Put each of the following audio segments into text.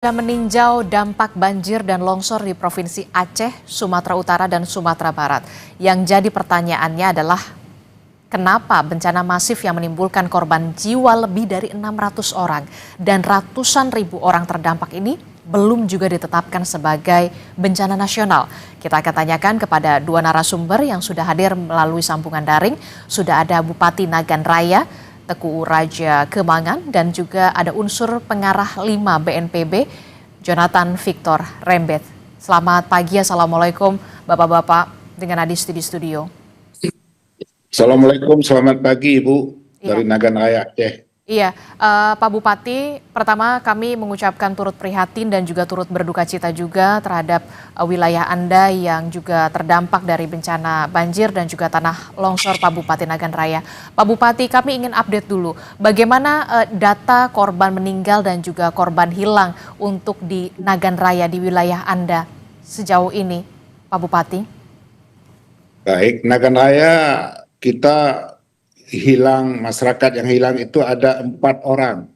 Sudah meninjau dampak banjir dan longsor di Provinsi Aceh, Sumatera Utara, dan Sumatera Barat. Yang jadi pertanyaannya adalah kenapa bencana masif yang menimbulkan korban jiwa lebih dari 600 orang dan ratusan ribu orang terdampak ini belum juga ditetapkan sebagai bencana nasional. Kita akan tanyakan kepada dua narasumber yang sudah hadir melalui sambungan daring. Sudah ada Bupati Nagan Raya, Teguh Raja Kemangan, dan juga ada unsur pengarah 5 BNPB, Jonathan Victor Rembet. Selamat pagi, Assalamualaikum Bapak-Bapak dengan Adisti di studio. Assalamualaikum, selamat pagi Ibu dari Iya. Nagan Raya Aceh. Iya, Pak Bupati, pertama kami mengucapkan turut prihatin dan juga turut berduka cita juga terhadap wilayah Anda yang juga terdampak dari bencana banjir dan juga tanah longsor Pak Bupati Nagan Raya. Pak Bupati, kami ingin update dulu bagaimana data korban meninggal dan juga korban hilang untuk di Nagan Raya di wilayah Anda sejauh ini, Pak Bupati. Baik, Nagan Raya kita masyarakat yang hilang itu ada 4 orang.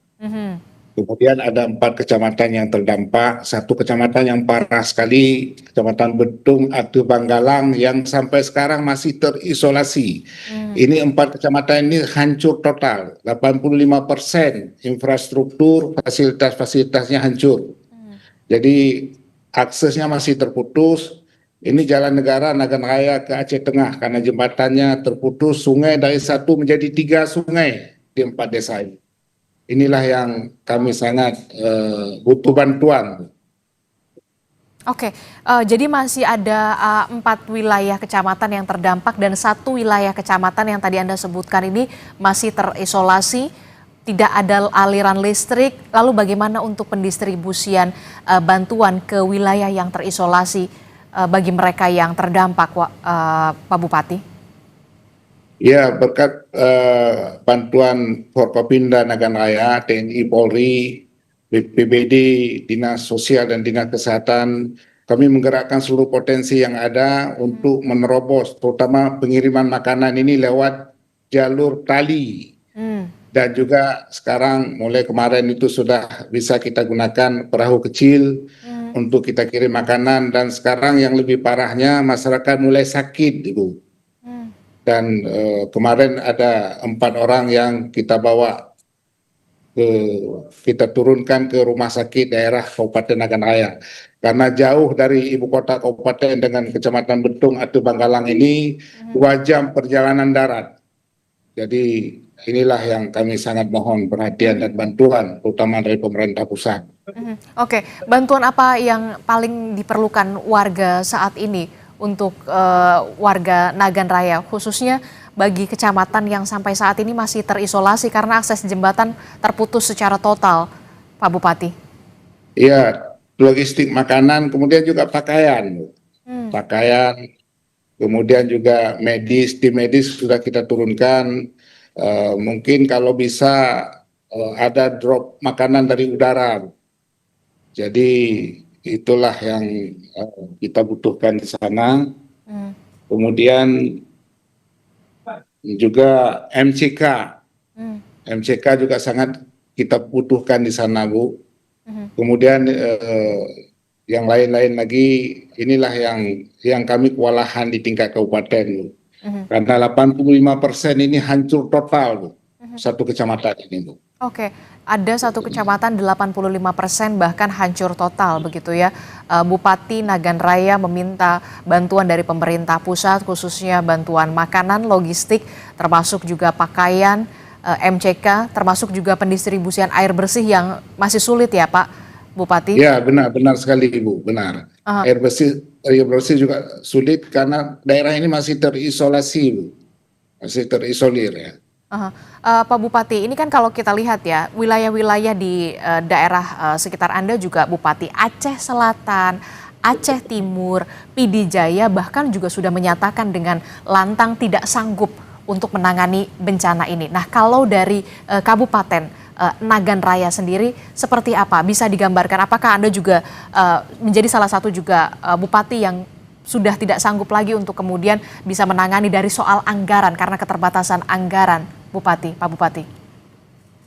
Kemudian ada 4 kecamatan yang terdampak, 1 kecamatan yang parah sekali, Kecamatan Betung Atu Banggalang yang sampai sekarang masih terisolasi. Ini 4 kecamatan ini hancur total, 85% infrastruktur, fasilitas-fasilitasnya hancur. Jadi aksesnya masih terputus. Ini jalan negara Nagan Raya ke Aceh Tengah karena jembatannya terputus, sungai dari 1 menjadi 3 sungai di 4 desa ini. Inilah yang kami sangat butuh bantuan. Oke, jadi masih ada 4 wilayah kecamatan yang terdampak dan 1 wilayah kecamatan yang tadi Anda sebutkan ini masih terisolasi, tidak ada aliran listrik. Lalu bagaimana untuk pendistribusian bantuan ke wilayah yang terisolasi bagi mereka yang terdampak, Pak Bupati? Ya, berkat bantuan Forkopimda Nagan Raya, TNI, Polri, BPBD, Dinas Sosial dan Dinas Kesehatan, kami menggerakkan seluruh potensi yang ada untuk menerobos, terutama pengiriman makanan ini lewat jalur tali. Dan juga sekarang mulai kemarin itu sudah bisa kita gunakan perahu kecil untuk kita kirim makanan, dan sekarang yang lebih parahnya masyarakat mulai sakit, Ibu. Dan kemarin ada 4 orang yang kita bawa kita turunkan ke rumah sakit daerah Kabupaten Nagan Raya karena jauh dari ibu kota kabupaten dengan Kecamatan Betung Atu Banggalang ini 2 jam perjalanan darat. Jadi inilah yang kami sangat mohon perhatian dan bantuan terutama dari pemerintah pusat. Oke, bantuan apa yang paling diperlukan warga saat ini untuk warga Nagan Raya, khususnya bagi kecamatan yang sampai saat ini masih terisolasi karena akses jembatan terputus secara total, Pak Bupati? Iya, logistik makanan, kemudian juga pakaian. Pakaian, kemudian juga medis, tim medis sudah kita turunkan. Mungkin kalau bisa ada drop makanan dari udara. Jadi itulah yang kita butuhkan di sana. Kemudian juga MCK. MCK juga sangat kita butuhkan di sana, Bu. Kemudian yang lain-lain lagi, inilah yang kami kewalahan di tingkat kabupaten, Bu. Karena 85% ini hancur total, Bu. 1 kecamatan ini, Bu. Oke, ada 1 kecamatan 85% bahkan hancur total begitu ya. Bupati Nagan Raya meminta bantuan dari pemerintah pusat khususnya bantuan makanan, logistik, termasuk juga pakaian, MCK, termasuk juga pendistribusian air bersih yang masih sulit ya Pak Bupati? Ya, benar sekali Ibu, benar. Air bersih juga sulit karena daerah ini masih terisolasi, Bu. Masih terisolir ya. Pak Bupati, ini kan kalau kita lihat ya, wilayah-wilayah di daerah sekitar Anda juga Bupati Aceh Selatan, Aceh Timur, PD Jaya bahkan juga sudah menyatakan dengan lantang tidak sanggup untuk menangani bencana ini. Nah, kalau dari Kabupaten Nagan Raya sendiri seperti apa? Bisa digambarkan apakah Anda juga menjadi salah satu juga Bupati yang sudah tidak sanggup lagi untuk kemudian bisa menangani dari soal anggaran karena keterbatasan anggaran, Bupati, Pak Bupati?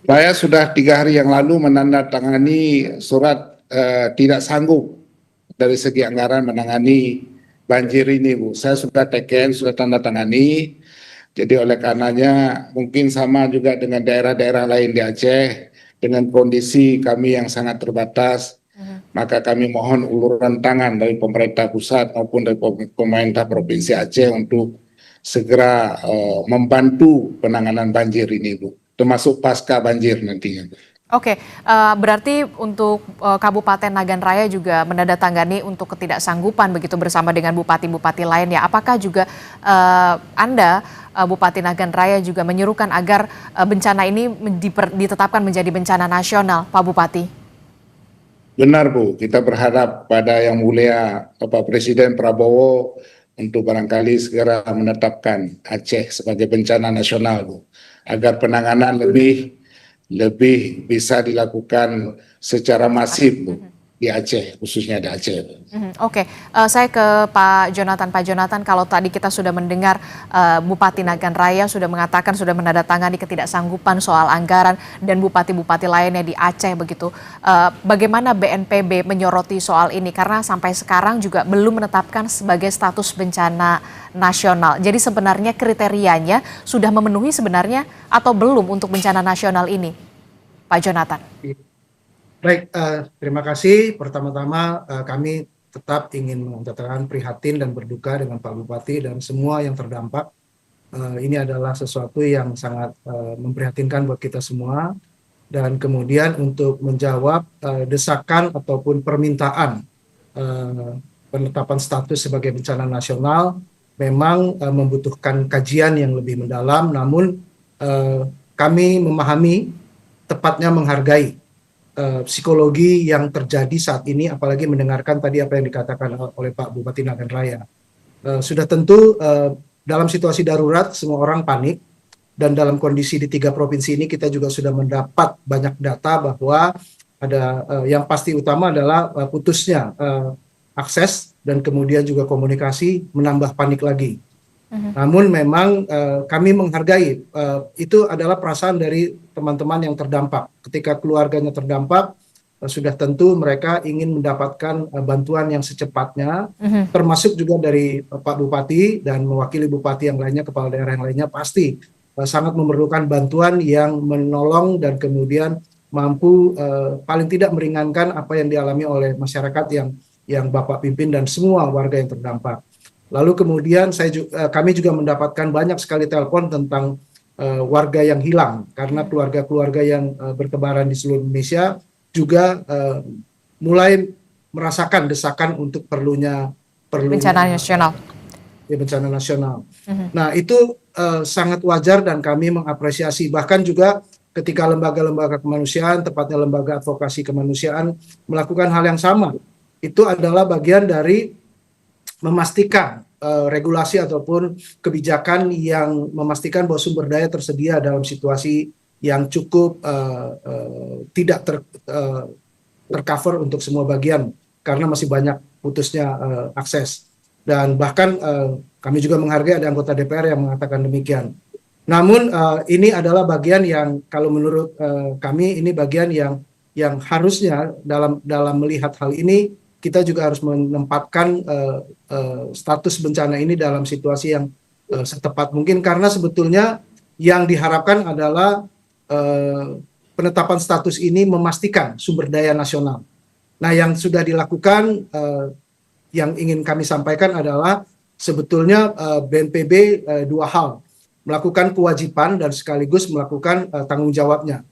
Saya sudah 3 hari yang lalu menandatangani surat tidak sanggup dari segi anggaran menangani banjir ini, Bu. Saya sudah teken, sudah tanda tangani. Jadi oleh karenanya mungkin sama juga dengan daerah-daerah lain di Aceh, dengan kondisi kami yang sangat terbatas, maka kami mohon uluran tangan dari pemerintah pusat maupun dari pemerintah Provinsi Aceh untuk segera membantu penanganan banjir ini, Bu. Termasuk pasca banjir nantinya, Bu. Oke, berarti untuk Kabupaten Nagan Raya juga menandatangani untuk ketidaksanggupan begitu bersama dengan bupati-bupati lainnya. Apakah juga Anda, Bupati Nagan Raya juga menyerukan agar bencana ini ditetapkan menjadi bencana nasional, Pak Bupati? Benar, Bu. Kita berharap pada Yang Mulia Bapak Presiden Prabowo untuk barangkali segera menetapkan Aceh sebagai bencana nasional, Bu, agar penanganan lebih bisa dilakukan secara masif, Bu, di Aceh, khususnya di Aceh. Oke, saya ke Pak Jonathan. Pak Jonathan, kalau tadi kita sudah mendengar Bupati Nagan Raya sudah mengatakan sudah menandatangani ketidaksanggupan soal anggaran dan bupati-bupati lainnya di Aceh begitu. Bagaimana BNPB menyoroti soal ini? Karena sampai sekarang juga belum menetapkan sebagai status bencana nasional. Jadi sebenarnya kriterianya sudah memenuhi sebenarnya atau belum untuk bencana nasional ini, Pak Jonathan? Baik, terima kasih. Pertama-tama kami tetap ingin mengatakan prihatin dan berduka dengan Pak Bupati dan semua yang terdampak. Ini adalah sesuatu yang sangat memprihatinkan buat kita semua. Dan kemudian untuk menjawab desakan ataupun permintaan penetapan status sebagai bencana nasional memang membutuhkan kajian yang lebih mendalam, namun kami memahami, tepatnya menghargai psikologi yang terjadi saat ini, apalagi mendengarkan tadi apa yang dikatakan oleh Pak Bupati Nagan Raya. Sudah tentu dalam situasi darurat semua orang panik, dan dalam kondisi di 3 provinsi ini kita juga sudah mendapat banyak data bahwa ada yang pasti utama adalah putusnya akses dan kemudian juga komunikasi menambah panik lagi. Namun memang kami menghargai itu adalah perasaan dari teman-teman yang terdampak. Ketika keluarganya terdampak, sudah tentu mereka ingin mendapatkan bantuan yang secepatnya, termasuk juga dari Pak Bupati dan mewakili bupati yang lainnya, kepala daerah yang lainnya pasti sangat memerlukan bantuan yang menolong dan kemudian mampu paling tidak meringankan apa yang dialami oleh masyarakat yang Bapak pimpin dan semua warga yang terdampak. Lalu kemudian kami juga mendapatkan banyak sekali telepon tentang warga yang hilang, karena keluarga-keluarga yang bertebaran di seluruh Indonesia juga mulai merasakan desakan untuk perlunya Bencana nasional. Bencana nasional. Nah itu sangat wajar dan kami mengapresiasi. Bahkan juga ketika lembaga-lembaga kemanusiaan, tepatnya lembaga advokasi kemanusiaan melakukan hal yang sama, itu adalah bagian dari memastikan regulasi ataupun kebijakan yang memastikan bahwa sumber daya tersedia dalam situasi yang cukup tidak tercover untuk semua bagian karena masih banyak putusnya akses. Dan bahkan kami juga menghargai ada anggota DPR yang mengatakan demikian. Namun ini adalah bagian yang kalau menurut kami ini bagian yang harusnya dalam melihat hal ini kita juga harus menempatkan status bencana ini dalam situasi yang setepat mungkin, karena sebetulnya yang diharapkan adalah penetapan status ini memastikan sumber daya nasional. Nah, yang sudah dilakukan yang ingin kami sampaikan adalah sebetulnya BNPB 2 hal, melakukan kewajiban dan sekaligus melakukan tanggung jawabnya.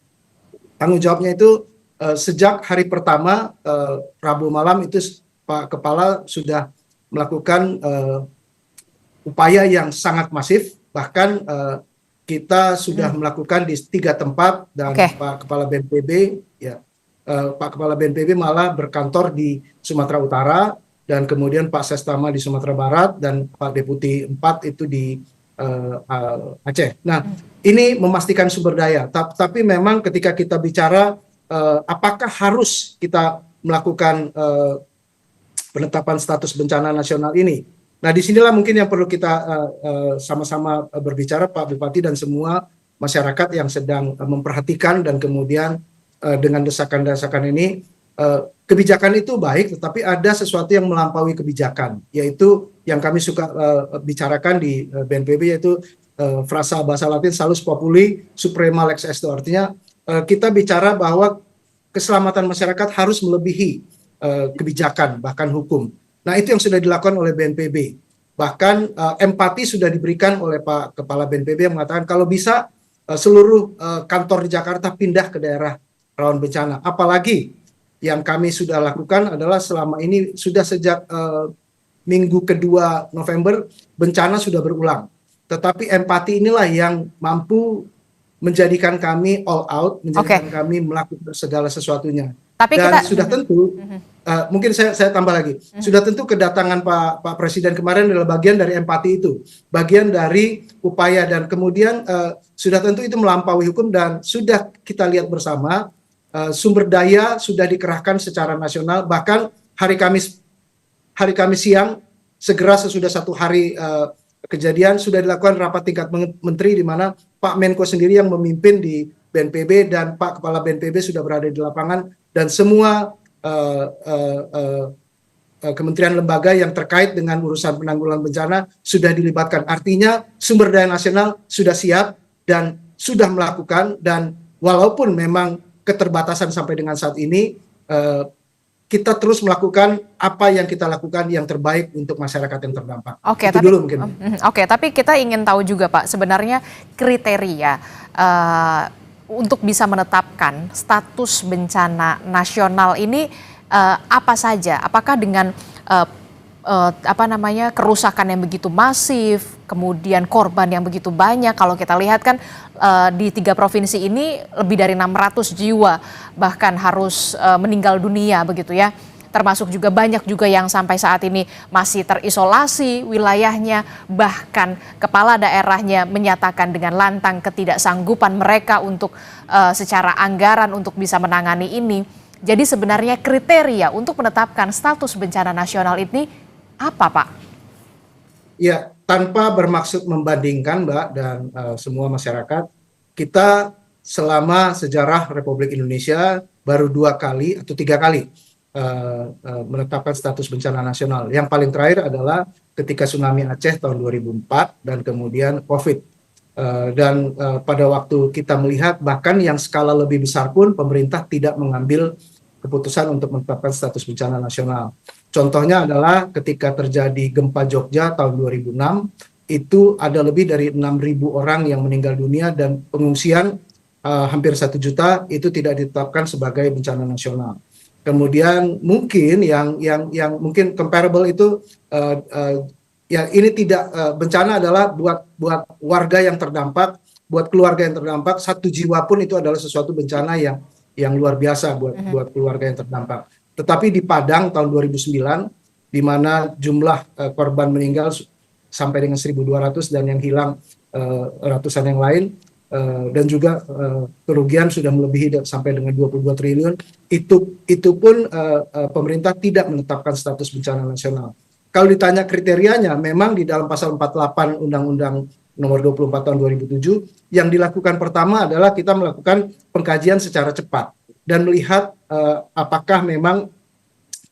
Tanggung jawabnya itu sejak hari pertama Rabu malam itu Pak Kepala sudah melakukan upaya yang sangat masif, bahkan kita sudah melakukan di 3 tempat dan Pak Kepala BNPB Pak Kepala BNPB malah berkantor di Sumatera Utara dan kemudian Pak Sestama di Sumatera Barat dan Pak Deputi 4 itu di Aceh. Nah, ini memastikan sumber daya. Tapi memang ketika kita bicara apakah harus kita melakukan penetapan status bencana nasional ini? Nah, disinilah mungkin yang perlu kita sama-sama berbicara, Pak Bupati dan semua masyarakat yang sedang memperhatikan dan kemudian dengan desakan-desakan ini kebijakan itu baik, tetapi ada sesuatu yang melampaui kebijakan, yaitu yang kami suka bicarakan di BNPB, yaitu frasa bahasa Latin salus populi suprema lex esto. Artinya kita bicara bahwa keselamatan masyarakat harus melebihi kebijakan, bahkan hukum. Nah, itu yang sudah dilakukan oleh BNPB. Bahkan empati sudah diberikan oleh Pak Kepala BNPB yang mengatakan kalau bisa seluruh kantor di Jakarta pindah ke daerah rawan bencana. Apalagi yang kami sudah lakukan adalah selama ini sudah sejak minggu kedua November bencana sudah berulang. Tetapi empati inilah yang mampu menjadikan kami all out, menjadikan kami melakukan segala sesuatunya. Tapi dan kita sudah tentu, mungkin saya tambah lagi, sudah tentu kedatangan Pak Presiden kemarin adalah bagian dari empati itu, bagian dari upaya, dan kemudian sudah tentu itu melampaui hukum, dan sudah kita lihat bersama sumber daya sudah dikerahkan secara nasional. Bahkan hari Kamis siang, segera sesudah 1 hari kejadian, sudah dilakukan rapat tingkat menteri di mana Pak Menko sendiri yang memimpin di BNPB, dan Pak Kepala BNPB sudah berada di lapangan, dan semua kementerian lembaga yang terkait dengan urusan penanggulangan bencana sudah dilibatkan. Artinya sumber daya nasional sudah siap dan sudah melakukan, dan walaupun memang keterbatasan sampai dengan saat ini, kita terus melakukan apa yang kita lakukan yang terbaik untuk masyarakat yang terdampak. Oke, itu tapi, dulu mungkin. Oke, tapi kita ingin tahu juga Pak, sebenarnya kriteria untuk bisa menetapkan status bencana nasional ini apa saja? Apakah dengan kerusakan yang begitu masif, kemudian korban yang begitu banyak? Kalau kita lihat kan di 3 provinsi ini lebih dari 600 jiwa bahkan harus meninggal dunia begitu ya. Termasuk juga banyak juga yang sampai saat ini masih terisolasi wilayahnya, bahkan kepala daerahnya menyatakan dengan lantang ketidaksanggupan mereka untuk secara anggaran untuk bisa menangani ini. Jadi sebenarnya kriteria untuk menetapkan status bencana nasional ini apa, Pak? Ya, tanpa bermaksud membandingkan, Mbak, dan semua masyarakat, kita selama sejarah Republik Indonesia baru 2 kali atau 3 kali menetapkan status bencana nasional. Yang paling terakhir adalah ketika tsunami Aceh tahun 2004 dan kemudian COVID. Pada waktu kita melihat bahkan yang skala lebih besar pun pemerintah tidak mengambil keputusan untuk menetapkan status bencana nasional. Contohnya adalah ketika terjadi gempa Jogja tahun 2006, itu ada lebih dari 6.000 orang yang meninggal dunia, dan pengungsian hampir 1 juta itu tidak ditetapkan sebagai bencana nasional. Kemudian mungkin yang mungkin comparable itu ya ini tidak bencana adalah buat warga yang terdampak, buat keluarga yang terdampak, 1 jiwa pun itu adalah sesuatu bencana yang luar biasa buat keluarga yang terdampak. Tetapi di Padang tahun 2009, di mana jumlah korban meninggal sampai dengan 1.200 dan yang hilang ratusan yang lain, dan juga kerugian sudah melebihi sampai dengan 22 triliun, itu pun pemerintah tidak menetapkan status bencana nasional. Kalau ditanya kriterianya, memang di dalam pasal 48 Undang-Undang nomor 24 tahun 2007, yang dilakukan pertama adalah kita melakukan pengkajian secara cepat dan melihat apakah memang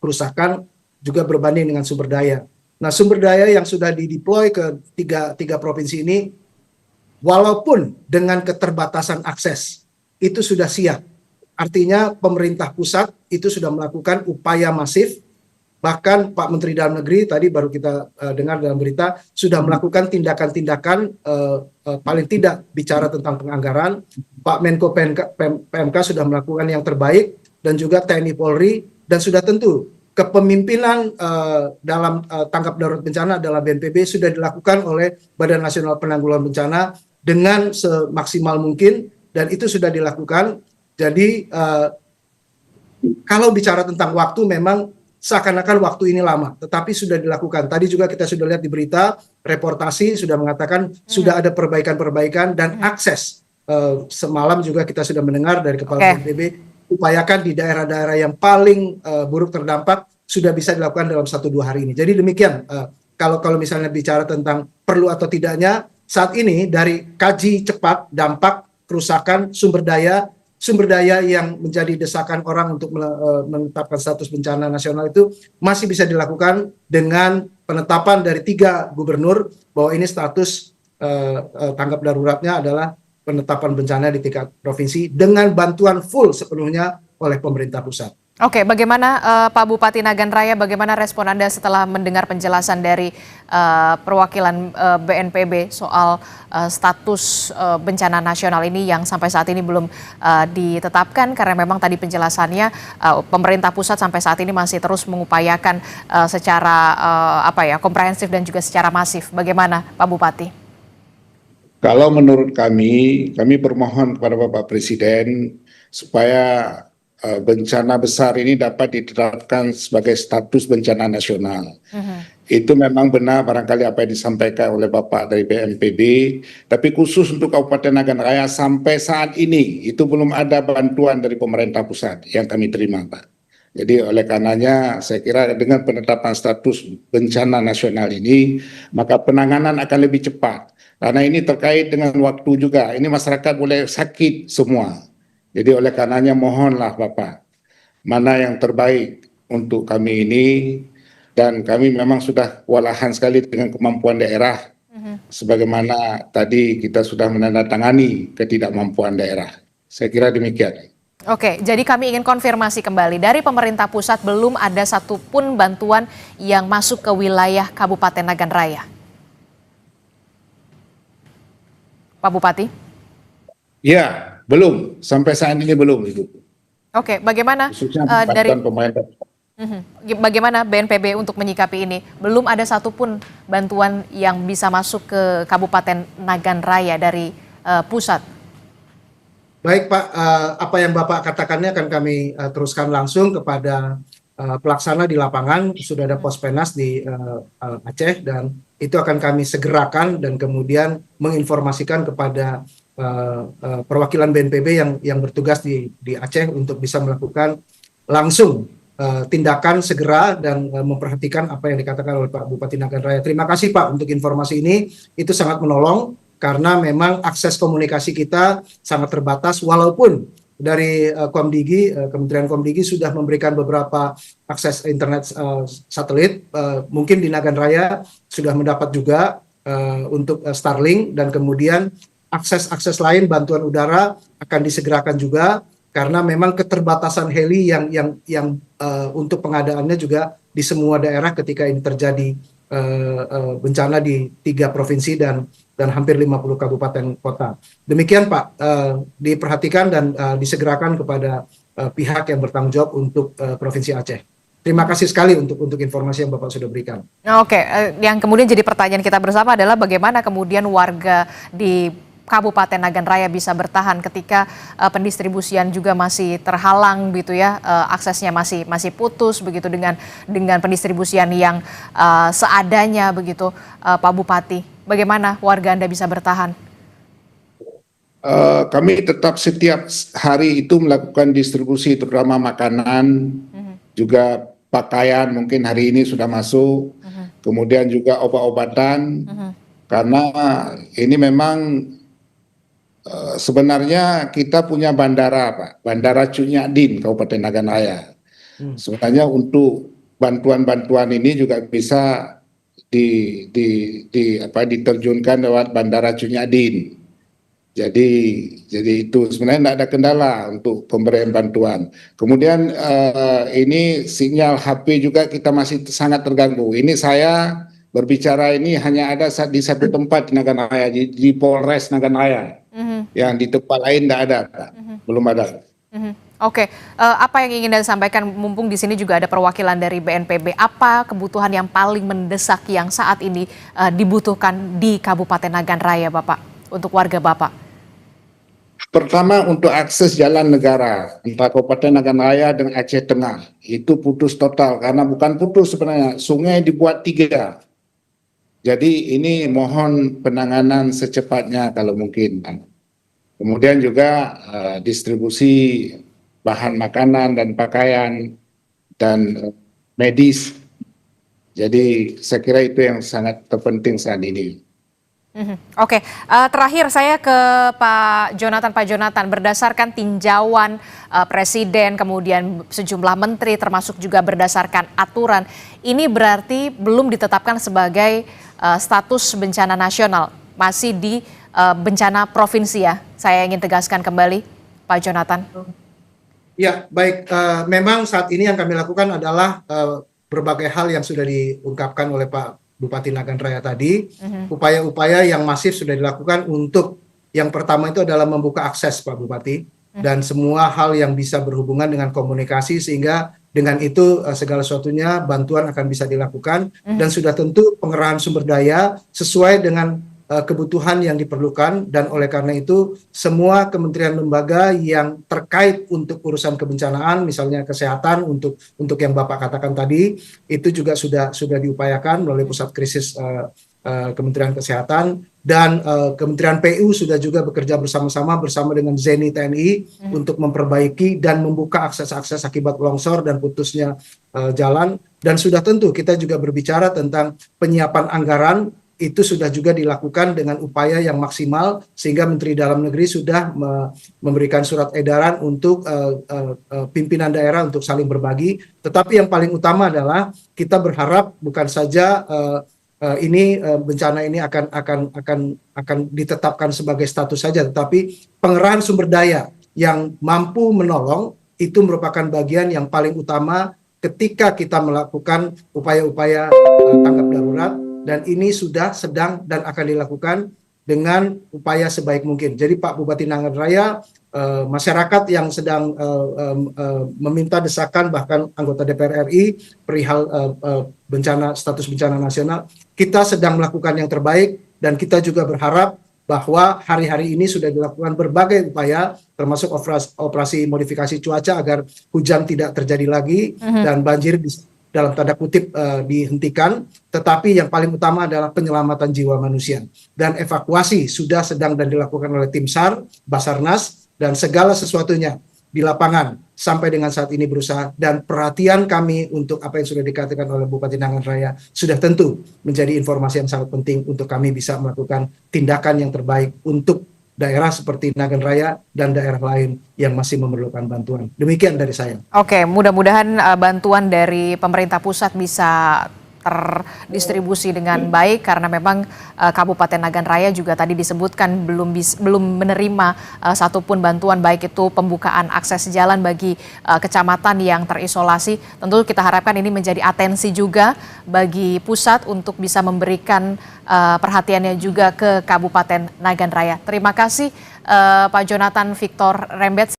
kerusakan juga berbanding dengan sumber daya. Nah, sumber daya yang sudah dideploy ke tiga provinsi ini, walaupun dengan keterbatasan akses, itu sudah siap. Artinya pemerintah pusat itu sudah melakukan upaya masif. Bahkan Pak Menteri Dalam Negeri tadi baru kita dengar dalam berita sudah melakukan tindakan-tindakan, paling tidak bicara tentang penganggaran. Pak Menko PMK sudah melakukan yang terbaik, dan juga TNI Polri, dan sudah tentu kepemimpinan dalam tanggap darurat bencana adalah BNPB sudah dilakukan oleh Badan Nasional Penanggulangan Bencana dengan semaksimal mungkin, dan itu sudah dilakukan. Jadi kalau bicara tentang waktu, memang seakan-akan waktu ini lama, tetapi sudah dilakukan. Tadi juga kita sudah lihat di berita, reportasi sudah mengatakan sudah ada perbaikan-perbaikan, dan akses. Semalam juga kita sudah mendengar dari Kepala BNPB, upayakan di daerah-daerah yang paling buruk terdampak sudah bisa dilakukan dalam 1-2 hari ini. Jadi demikian, kalau misalnya bicara tentang perlu atau tidaknya, saat ini dari kaji cepat dampak, kerusakan, sumber daya, sumber daya yang menjadi desakan orang untuk menetapkan status bencana nasional itu masih bisa dilakukan dengan penetapan dari 3 gubernur bahwa ini status tanggap daruratnya adalah penetapan bencana di tingkat provinsi dengan bantuan full sepenuhnya oleh pemerintah pusat. Oke, bagaimana Pak Bupati Nagan Raya, bagaimana respon Anda setelah mendengar penjelasan dari perwakilan BNPB soal status bencana nasional ini yang sampai saat ini belum ditetapkan karena memang tadi penjelasannya pemerintah pusat sampai saat ini masih terus mengupayakan secara komprehensif dan juga secara masif. Bagaimana Pak Bupati? Kalau menurut kami bermohon kepada Bapak Presiden supaya bencana besar ini dapat ditetapkan sebagai status bencana nasional. Itu memang benar barangkali apa yang disampaikan oleh Bapak dari BNPB, tapi khusus untuk Kabupaten Nagan Raya sampai saat ini itu belum ada bantuan dari pemerintah pusat yang kami terima, Pak. Jadi oleh karenanya saya kira dengan penetapan status bencana nasional ini maka penanganan akan lebih cepat. Karena ini terkait dengan waktu juga. Ini masyarakat boleh sakit semua. Jadi oleh karenanya mohonlah Bapak, mana yang terbaik untuk kami ini, dan kami memang sudah kewalahan sekali dengan kemampuan daerah, sebagaimana tadi kita sudah menandatangani ketidakmampuan daerah. Saya kira demikian. Oke, jadi kami ingin konfirmasi kembali, dari pemerintah pusat belum ada satupun bantuan yang masuk ke wilayah Kabupaten Nagan Raya. Pak Bupati? Ya, belum. Sampai saat ini belum itu. Oke, bagaimana dari pemerintah. Bagaimana BNPB untuk menyikapi ini? Belum ada satupun bantuan yang bisa masuk ke Kabupaten Nagan Raya dari pusat. Baik Pak, apa yang Bapak katakannya akan kami teruskan langsung kepada pelaksana di lapangan. Sudah ada Pospenas di Aceh dan itu akan kami segerakan dan kemudian menginformasikan kepada perwakilan BNPB yang bertugas di Aceh untuk bisa melakukan langsung tindakan segera dan memperhatikan apa yang dikatakan oleh Pak Bupati Nagan Raya. Terima kasih Pak untuk informasi ini, itu sangat menolong karena memang akses komunikasi kita sangat terbatas walaupun dari Komdigi, Kementerian Komdigi sudah memberikan beberapa akses internet satelit, mungkin di Nagan Raya sudah mendapat juga untuk Starlink dan kemudian akses lain bantuan udara akan disegerakan juga karena memang keterbatasan heli yang untuk pengadaannya juga di semua daerah ketika ini terjadi bencana di 3 provinsi dan hampir 50 kabupaten kota. Demikian Pak, diperhatikan dan disegerakan kepada pihak yang bertanggung jawab untuk Provinsi Aceh. Terima kasih sekali untuk informasi yang Bapak sudah berikan. Oke, yang kemudian jadi pertanyaan kita bersama adalah bagaimana kemudian warga di Kabupaten Nagan Raya bisa bertahan ketika pendistribusian juga masih terhalang gitu ya, aksesnya masih putus begitu dengan pendistribusian yang seadanya begitu, Pak Bupati. Bagaimana warga Anda bisa bertahan? Kami tetap setiap hari itu melakukan distribusi terutama makanan, juga pakaian mungkin hari ini sudah masuk, kemudian juga obat-obatan, karena ini memang sebenarnya kita punya bandara, Pak, Bandara Cunyadin Kabupaten Nagan Raya. Sebenarnya untuk bantuan-bantuan ini juga bisa diterjunkan lewat Bandara Cunyadin. Jadi itu sebenarnya tidak ada kendala untuk pemberian bantuan. Kemudian ini sinyal HP juga kita masih sangat terganggu. Ini saya berbicara ini hanya ada di satu tempat di Nagan Raya, di Polres Nagan Raya. Yang di tempat lain tidak ada, belum ada. Oke, apa yang ingin Anda sampaikan mumpung di sini juga ada perwakilan dari BNPB, apa kebutuhan yang paling mendesak yang saat ini dibutuhkan di Kabupaten Nagan Raya, Bapak, untuk warga Bapak? Pertama untuk akses jalan negara antara Kabupaten Nagan Raya dengan Aceh Tengah itu putus total, karena bukan putus sebenarnya, sungai dibuat 3. Jadi ini mohon penanganan secepatnya kalau mungkin. Kemudian juga distribusi bahan makanan dan pakaian dan medis. Jadi saya kira itu yang sangat terpenting saat ini. Oke, terakhir saya ke Pak Jonathan. Pak Jonathan, berdasarkan tinjauan Presiden, kemudian sejumlah menteri, termasuk juga berdasarkan aturan, ini berarti belum ditetapkan sebagai status bencana nasional, masih di bencana provinsi ya. Saya ingin tegaskan kembali, Pak Jonathan. Ya, baik. Memang saat ini yang kami lakukan adalah berbagai hal yang sudah diungkapkan oleh Pak Bupati Nagan Raya tadi. Upaya-upaya yang masif sudah dilakukan untuk yang pertama itu adalah membuka akses, Pak Bupati, dan semua hal yang bisa berhubungan dengan komunikasi, sehingga dengan itu segala sesuatunya bantuan akan bisa dilakukan, dan sudah tentu pengerahan sumber daya sesuai dengan kebutuhan yang diperlukan. Dan oleh karena itu semua kementerian lembaga yang terkait untuk urusan kebencanaan, misalnya kesehatan untuk yang Bapak katakan tadi, itu juga sudah diupayakan melalui pusat krisis Kementerian Kesehatan, dan Kementerian PU sudah juga bekerja bersama dengan ZENI TNI untuk memperbaiki dan membuka akses-akses akibat longsor dan putusnya jalan. Dan sudah tentu kita juga berbicara tentang penyiapan anggaran. Itu sudah juga dilakukan dengan upaya yang maksimal, sehingga Menteri Dalam Negeri sudah memberikan surat edaran untuk pimpinan daerah untuk saling berbagi. Tetapi yang paling utama adalah kita berharap bukan saja bencana ini akan ditetapkan sebagai status saja, tetapi pengerahan sumber daya yang mampu menolong itu merupakan bagian yang paling utama ketika kita melakukan upaya-upaya tanggap darurat. Dan ini sudah, sedang, dan akan dilakukan dengan upaya sebaik mungkin. Jadi Pak Bupati Nagan Raya, masyarakat yang sedang meminta desakan, bahkan anggota DPR RI perihal status bencana nasional, kita sedang melakukan yang terbaik, dan kita juga berharap bahwa hari-hari ini sudah dilakukan berbagai upaya, termasuk operasi modifikasi cuaca agar hujan tidak terjadi lagi dan banjir dalam tanda kutip dihentikan. Tetapi yang paling utama adalah penyelamatan jiwa manusia, dan evakuasi sudah, sedang, dan dilakukan oleh tim SAR, Basarnas, dan segala sesuatunya di lapangan sampai dengan saat ini berusaha. Dan perhatian kami untuk apa yang sudah dikatakan oleh Bupati Nagan Raya sudah tentu menjadi informasi yang sangat penting untuk kami bisa melakukan tindakan yang terbaik untuk daerah seperti Nagan Raya dan daerah lain yang masih memerlukan bantuan. Demikian dari saya. Oke, mudah-mudahan bantuan dari pemerintah pusat bisa terdistribusi dengan baik, karena memang Kabupaten Nagan Raya juga tadi disebutkan belum menerima satupun bantuan, baik itu pembukaan akses jalan bagi kecamatan yang terisolasi. Tentu kita harapkan ini menjadi atensi juga bagi pusat untuk bisa memberikan perhatiannya juga ke Kabupaten Nagan Raya. Terima kasih Pak Jonathan Victor Rembet.